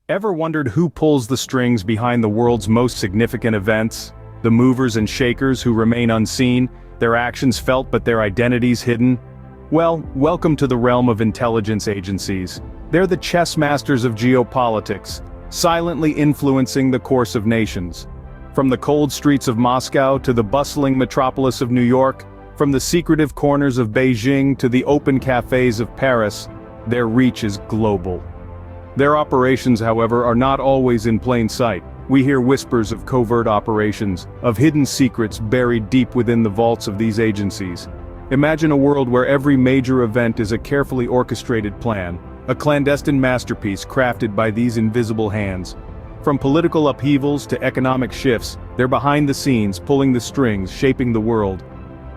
Ever wondered who pulls the strings behind the world's most significant events? The movers and shakers who remain unseen, their actions felt but their identities hidden? Well, welcome to the realm of intelligence agencies. They're the chess masters of geopolitics, silently influencing the course of nations. From the cold streets of Moscow to the bustling metropolis of New York, from the secretive corners of Beijing to the open cafes of Paris, their reach is global. Their operations, however, are not always in plain sight. We hear whispers of covert operations, of hidden secrets buried deep within the vaults of these agencies. Imagine a world where every major event is a carefully orchestrated plan, a clandestine masterpiece crafted by these invisible hands. From political upheavals to economic shifts, they're behind the scenes, pulling the strings, shaping the world.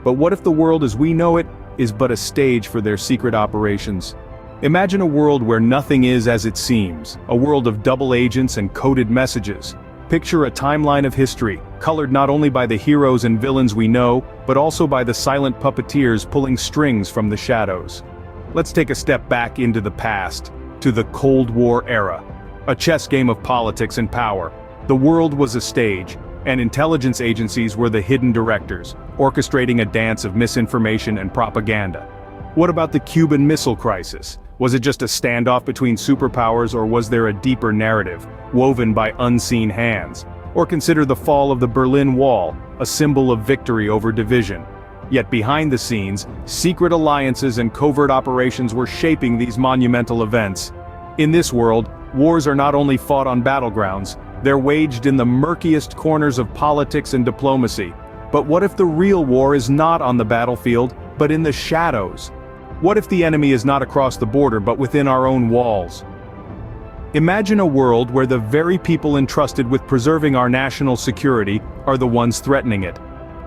But what if the world as we know it is but a stage for their secret operations? Imagine a world where nothing is as it seems, a world of double agents and coded messages. Picture a timeline of history, colored not only by the heroes and villains we know, but also by the silent puppeteers pulling strings from the shadows. Let's take a step back into the past, to the Cold War era. A chess game of politics and power. The world was a stage, and intelligence agencies were the hidden directors, orchestrating a dance of misinformation and propaganda. What about the Cuban Missile Crisis? Was it just a standoff between superpowers, or was there a deeper narrative, woven by unseen hands? Or consider the fall of the Berlin Wall, a symbol of victory over division. Yet behind the scenes, secret alliances and covert operations were shaping these monumental events. In this world, wars are not only fought on battlegrounds, they're waged in the murkiest corners of politics and diplomacy. But what if the real war is not on the battlefield, but in the shadows? What if the enemy is not across the border but within our own walls? Imagine a world where the very people entrusted with preserving our national security are the ones threatening it.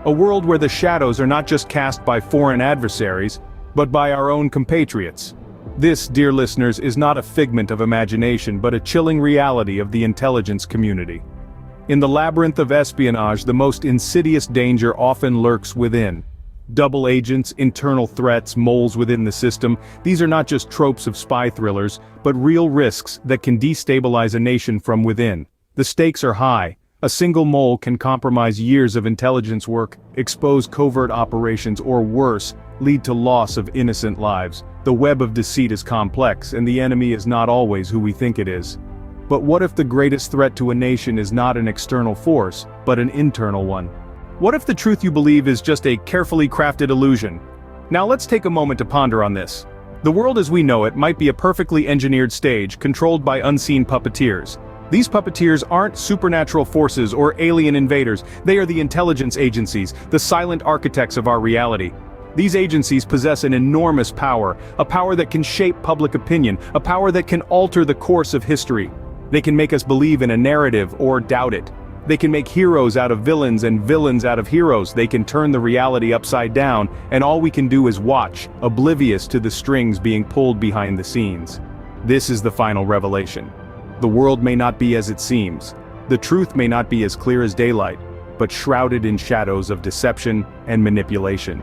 A world where the shadows are not just cast by foreign adversaries, but by our own compatriots. This, dear listeners, is not a figment of imagination but a chilling reality of the intelligence community. In the labyrinth of espionage, the most insidious danger often lurks within. Double agents, internal threats, moles within the system, these are not just tropes of spy thrillers, but real risks that can destabilize a nation from within. The stakes are high. A single mole can compromise years of intelligence work, expose covert operations, or worse, lead to loss of innocent lives. The web of deceit is complex, and the enemy is not always who we think it is. But what if the greatest threat to a nation is not an external force, but an internal one? What if the truth you believe is just a carefully crafted illusion? Now let's take a moment to ponder on this. The world as we know it might be a perfectly engineered stage controlled by unseen puppeteers. These puppeteers aren't supernatural forces or alien invaders, they are the intelligence agencies, the silent architects of our reality. These agencies possess an enormous power, a power that can shape public opinion, a power that can alter the course of history. They can make us believe in a narrative or doubt it. They can make heroes out of villains and villains out of heroes. They can turn the reality upside down, and all we can do is watch, oblivious to the strings being pulled behind the scenes. This is the final revelation. The world may not be as it seems. The truth may not be as clear as daylight, but shrouded in shadows of deception and manipulation.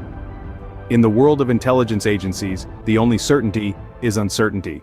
In the world of intelligence agencies, the only certainty is uncertainty.